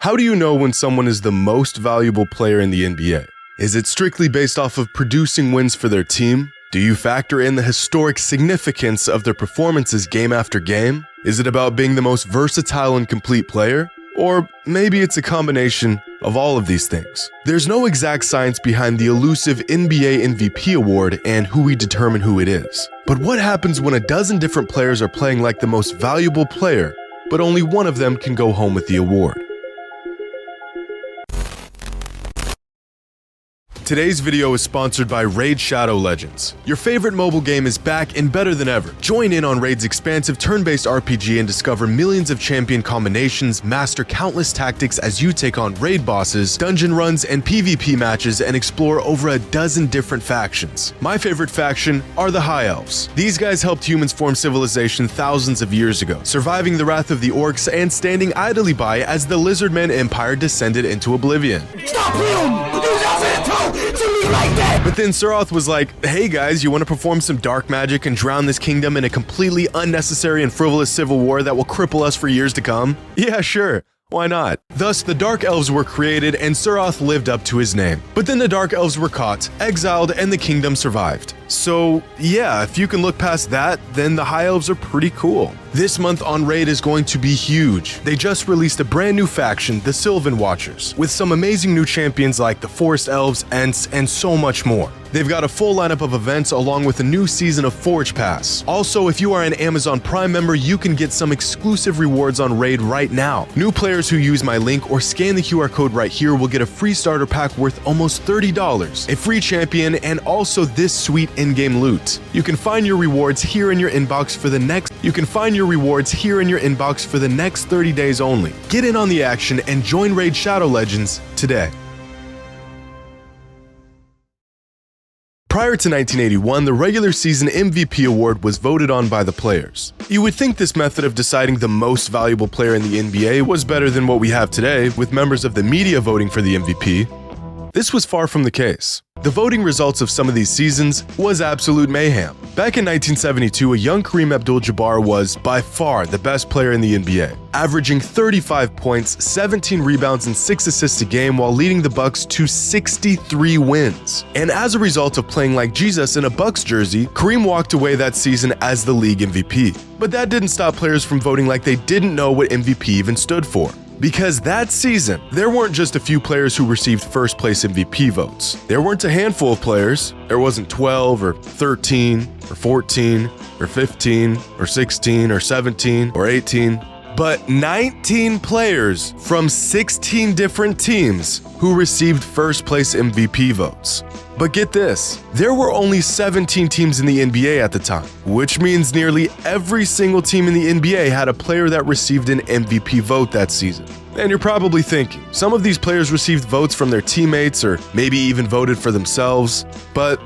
How do you know when someone is the most valuable player in the NBA? Is it strictly based off of producing wins for their team? Do you factor in the historic significance of their performances game after game? Is it about being the most versatile and complete player? Or maybe it's a combination of all of these things. There's no exact science behind the elusive NBA MVP award and who we determine who it is. But what happens when a dozen different players are playing like the most valuable player, but only one of them can go home with the award? Today's video is sponsored by Raid Shadow Legends. Your favorite mobile game is back and better than ever. Join in on Raid's expansive turn-based RPG and discover millions of champion combinations, master countless tactics as you take on raid bosses, dungeon runs, and PvP matches and explore over a dozen different factions. My favorite faction are the High Elves. These guys helped humans form civilization thousands of years ago, surviving the wrath of the orcs and standing idly by as the Lizardman Empire descended into oblivion. Stop him! You doesn't talk to me like that! But then Suroth was like, hey guys, you want to perform some dark magic and drown this kingdom in a completely unnecessary and frivolous civil war that will cripple us for years to come? Yeah, sure. Why not? Thus, the Dark Elves were created and Suroth lived up to his name. But then the Dark Elves were caught, exiled, and the kingdom survived. So yeah, if you can look past that, then the High Elves are pretty cool. This month on Raid is going to be huge. They just released a brand new faction, the Sylvan Watchers, with some amazing new champions like the Forest Elves, Ents, and so much more. They've got a full lineup of events along with a new season of Forge Pass. Also, if you are an Amazon Prime member, you can get some exclusive rewards on Raid right now. New players who use my link or scan the QR code right here will get a free starter pack worth almost $30, a free champion, and also this sweet in-game loot. You can find your rewards here in your inbox for the next 30 days only. Get in on the action and join Raid Shadow Legends today. Prior to 1981, the regular season MVP award was voted on by the players. You would think this method of deciding the most valuable player in the NBA was better than what we have today, with members of the media voting for the MVP. This was far from the case. The voting results of some of these seasons was absolute mayhem. Back in 1972, a young Kareem Abdul-Jabbar was, by far, the best player in the NBA, averaging 35 points, 17 rebounds, and 6 assists a game while leading the Bucks to 63 wins. And as a result of playing like Jesus in a Bucks jersey, Kareem walked away that season as the league MVP. But that didn't stop players from voting like they didn't know what MVP even stood for. Because that season, there weren't just a few players who received first place MVP votes. There weren't a handful of players. There wasn't 12 or 13 or 14 or 15 or 16 or 17 or 18, but 19 players from 16 different teams who received first place MVP votes. But get this, there were only 17 teams in the NBA at the time, which means nearly every single team in the NBA had a player that received an MVP vote that season. And you're probably thinking, some of these players received votes from their teammates or maybe even voted for themselves, but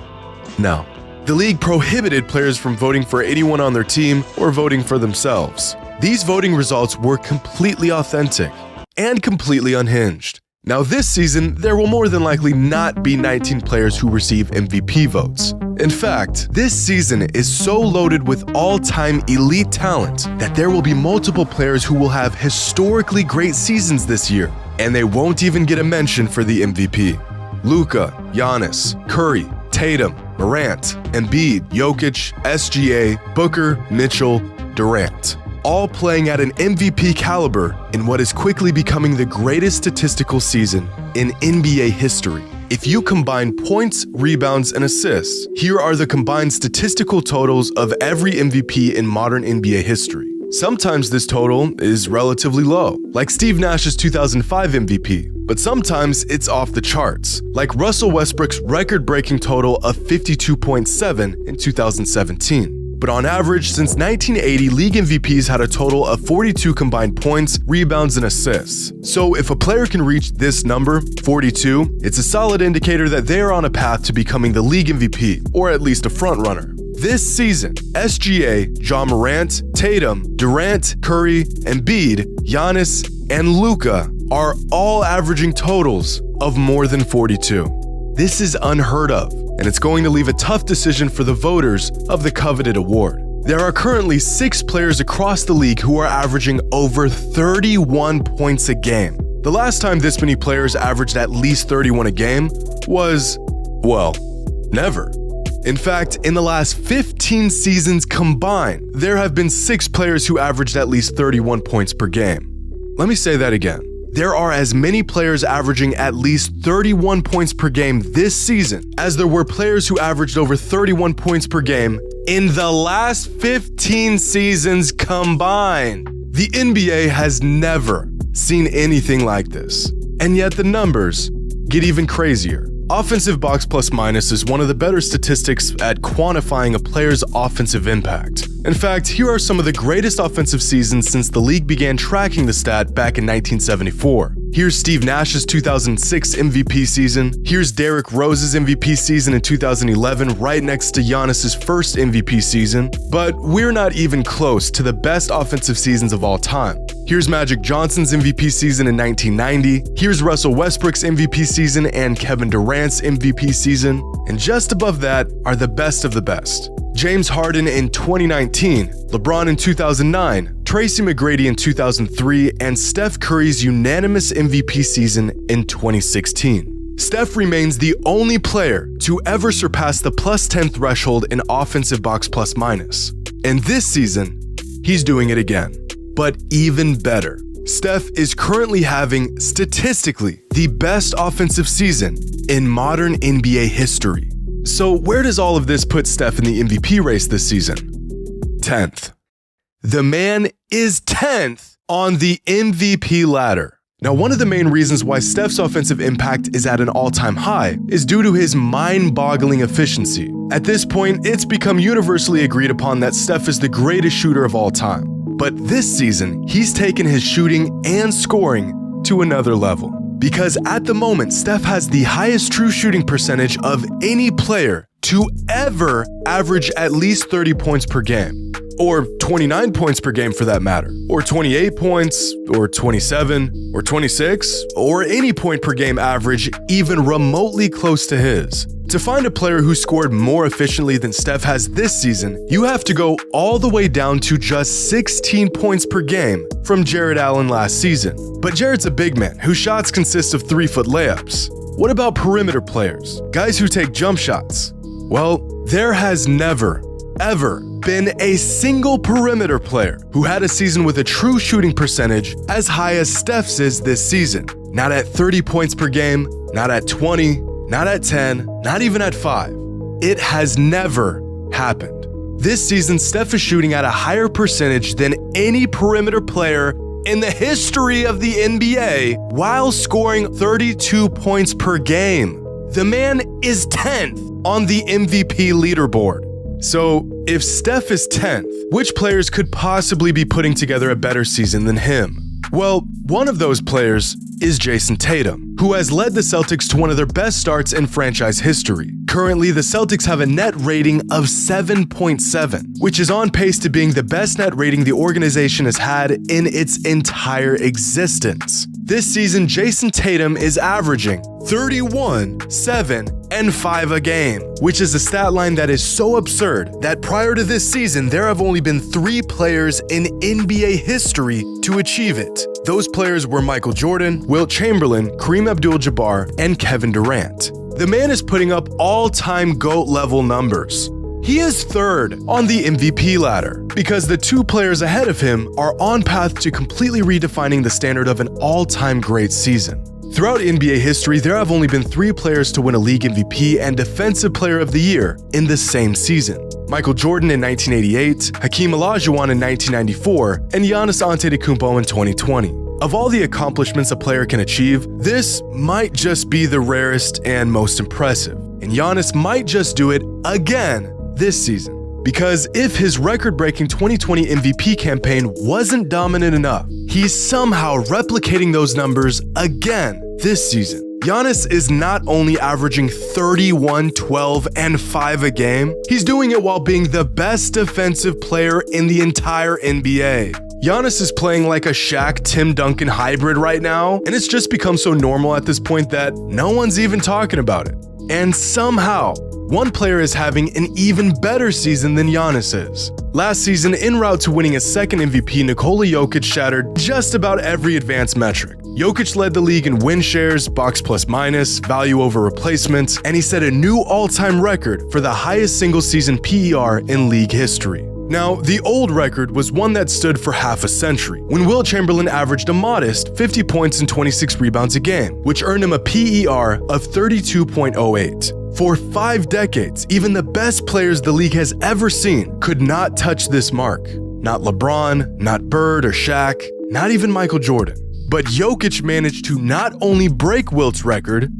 no. The league prohibited players from voting for anyone on their team or voting for themselves. These voting results were completely authentic and completely unhinged. Now this season, there will more than likely not be 19 players who receive MVP votes. In fact, this season is so loaded with all-time elite talent that there will be multiple players who will have historically great seasons this year, and they won't even get a mention for the MVP. Luka, Giannis, Curry, Tatum, Morant, Embiid, Jokic, SGA, Booker, Mitchell, Durant. All playing at an MVP caliber in what is quickly becoming the greatest statistical season in NBA history. If you combine points, rebounds, and assists, here are the combined statistical totals of every MVP in modern NBA history. Sometimes this total is relatively low, like Steve Nash's 2005 MVP, but sometimes it's off the charts, like Russell Westbrook's record-breaking total of 52.7 in 2017. But on average, since 1980, league MVPs had a total of 42 combined points, rebounds, and assists. So if a player can reach this number, 42, it's a solid indicator that they are on a path to becoming the league MVP, or at least a frontrunner. This season, SGA, Ja Morant, Tatum, Durant, Curry, Embiid, Giannis, and Luka are all averaging totals of more than 42. This is unheard of, and it's going to leave a tough decision for the voters of the coveted award. There are currently 6 players across the league who are averaging over 31 points a game. The last time this many players averaged at least 31 a game was, well, never. In fact, in the last 15 seasons combined, there have been 6 players who averaged at least 31 points per game. Let me say that again. There are as many players averaging at least 31 points per game this season as there were players who averaged over 31 points per game in the last 15 seasons combined. The NBA has never seen anything like this, and yet the numbers get even crazier. Offensive box plus minus is one of the better statistics at quantifying a player's offensive impact. In fact, here are some of the greatest offensive seasons since the league began tracking the stat back in 1974. Here's Steve Nash's 2006 MVP season. Here's Derrick Rose's MVP season in 2011, right next to Giannis's first MVP season. But we're not even close to the best offensive seasons of all time. Here's Magic Johnson's MVP season in 1990. Here's Russell Westbrook's MVP season and Kevin Durant's MVP season. And just above that are the best of the best. James Harden in 2019, LeBron in 2009, Tracy McGrady in 2003, and Steph Curry's unanimous MVP season in 2016. Steph remains the only player to ever surpass the plus 10 threshold in offensive box plus minus. And this season, he's doing it again. But even better, Steph is currently having, statistically, the best offensive season in modern NBA history. So where does all of this put Steph in the MVP race this season? 10th. The man is 10th on the MVP ladder. Now, one of the main reasons why Steph's offensive impact is at an all-time high is due to his mind-boggling efficiency. At this point, it's become universally agreed upon that Steph is the greatest shooter of all time. But this season, he's taken his shooting and scoring to another level. Because at the moment, Steph has the highest true shooting percentage of any player to ever average at least 30 points per game. Or 29 points per game for that matter. Or 28 points, or 27, or 26, or any point per game average even remotely close to his. To find a player who scored more efficiently than Steph has this season, you have to go all the way down to just 16 points per game from Jarrett Allen last season. But Jarrett's a big man whose shots consist of 3-foot layups. What about perimeter players? Guys who take jump shots? Well, there has never, ever been a single perimeter player who had a season with a true shooting percentage as high as Steph's is this season. Not at 30 points per game, not at 20, not at 10, not even at 5. It has never happened. This season, Steph is shooting at a higher percentage than any perimeter player in the history of the NBA while scoring 32 points per game. The man is 10th on the MVP leaderboard. So, if Steph is 10th, which players could possibly be putting together a better season than him? Well, one of those players is Jason Tatum, who has led the Celtics to one of their best starts in franchise history. Currently, the Celtics have a net rating of 7.7, which is on pace to being the best net rating the organization has had in its entire existence. This season, Jason Tatum is averaging 31, 7, and 5 a game, which is a stat line that is so absurd that prior to this season, there have only been 3 players in NBA history to achieve it. Those players were Michael Jordan, Wilt Chamberlain, Kareem Abdul-Jabbar, and Kevin Durant. The man is putting up all-time GOAT level numbers. He is 3rd on the MVP ladder because the 2 players ahead of him are on path to completely redefining the standard of an all-time great season. Throughout NBA history, there have only been 3 players to win a league MVP and Defensive Player of the Year in the same season. Michael Jordan in 1988, Hakeem Olajuwon in 1994, and Giannis Antetokounmpo in 2020. Of all the accomplishments a player can achieve, this might just be the rarest and most impressive. And Giannis might just do it again this season. Because if his record-breaking 2020 MVP campaign wasn't dominant enough, he's somehow replicating those numbers again this season. Giannis is not only averaging 31, 12, and 5 a game, he's doing it while being the best defensive player in the entire NBA. Giannis is playing like a Shaq-Tim Duncan hybrid right now, and it's just become so normal at this point that no one's even talking about it. And somehow, one player is having an even better season than Giannis is. Last season, en route to winning a second MVP, Nikola Jokic shattered just about every advanced metric. Jokic led the league in win shares, box plus minus, value over replacement, and he set a new all-time record for the highest single-season PER in league history. Now, the old record was one that stood for half a century, when Wilt Chamberlain averaged a modest 50 points and 26 rebounds a game, which earned him a PER of 32.08. For 5 decades, even the best players the league has ever seen could not touch this mark. Not LeBron, not Bird or Shaq, not even Michael Jordan. But Jokic managed to not only break Wilt's record,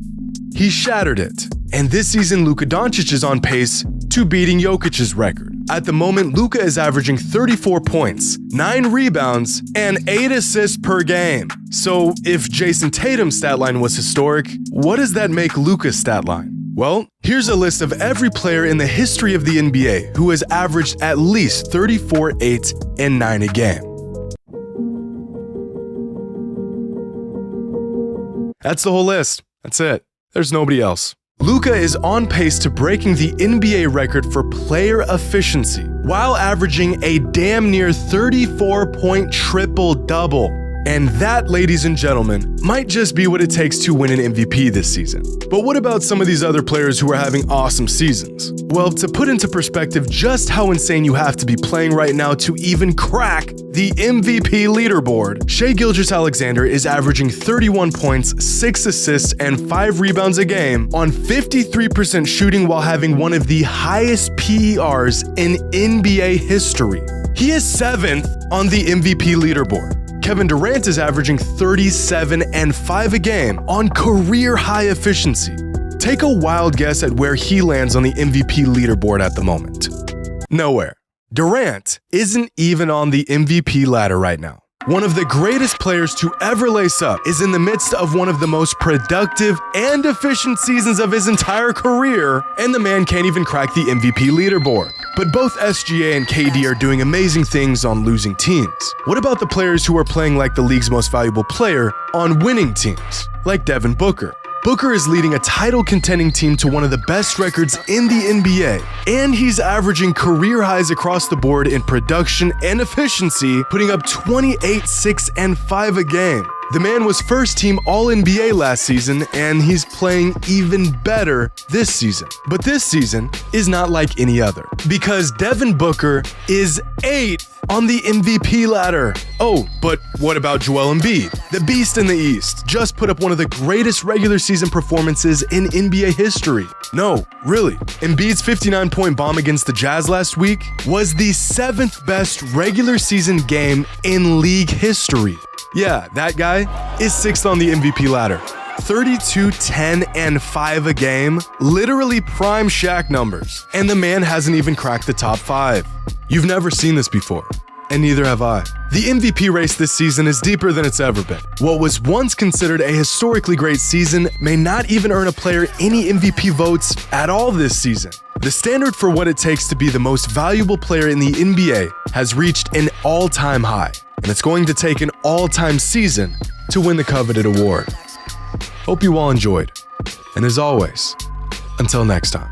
he shattered it. And this season, Luka Doncic is on pace to beating Jokic's record. At the moment, Luka is averaging 34 points, 9 rebounds, and 8 assists per game. So if Jason Tatum's stat line was historic, what does that make Luka's stat line? Well, here's a list of every player in the history of the NBA who has averaged at least 34, 8, and 9 a game. That's the whole list. That's it. There's nobody else. Luka is on pace to breaking the NBA record for player efficiency while averaging a damn near 34-point triple-double. And that, ladies and gentlemen, might just be what it takes to win an MVP this season. But what about some of these other players who are having awesome seasons? Well, to put into perspective just how insane you have to be playing right now to even crack the MVP leaderboard, Shai Gilgeous-Alexander is averaging 31 points, 6 assists, and 5 rebounds a game on 53% shooting while having one of the highest PERs in NBA history. He is 7th on the MVP leaderboard. Kevin Durant is averaging 37 and 5 a game on career-high efficiency. Take a wild guess at where he lands on the MVP leaderboard at the moment. Nowhere. Durant isn't even on the MVP ladder right now. One of the greatest players to ever lace up is in the midst of one of the most productive and efficient seasons of his entire career, and the man can't even crack the MVP leaderboard. But both SGA and KD are doing amazing things on losing teams. What about the players who are playing like the league's most valuable player on winning teams, like Devin Booker? Booker is leading a title-contending team to one of the best records in the NBA, and he's averaging career highs across the board in production and efficiency, putting up 28, 6, and 5 a game. The man was first-team All-NBA last season, and he's playing even better this season. But this season is not like any other, because Devin Booker is 8th on the MVP ladder. Oh, but what about Joel Embiid? The beast in the East just put up one of the greatest regular season performances in NBA history. No, really. Embiid's 59-point bomb against the Jazz last week was the 7th best regular season game in league history. Yeah, that guy is 6th on the MVP ladder. 32, 10, and 5 a game, literally prime Shaq numbers. And the man hasn't even cracked the top 5. You've never seen this before, and neither have I. The MVP race this season is deeper than it's ever been. What was once considered a historically great season may not even earn a player any MVP votes at all this season. The standard for what it takes to be the most valuable player in the NBA has reached an all-time high, and it's going to take an all-time season to win the coveted award. Hope you all enjoyed. And as always, until next time.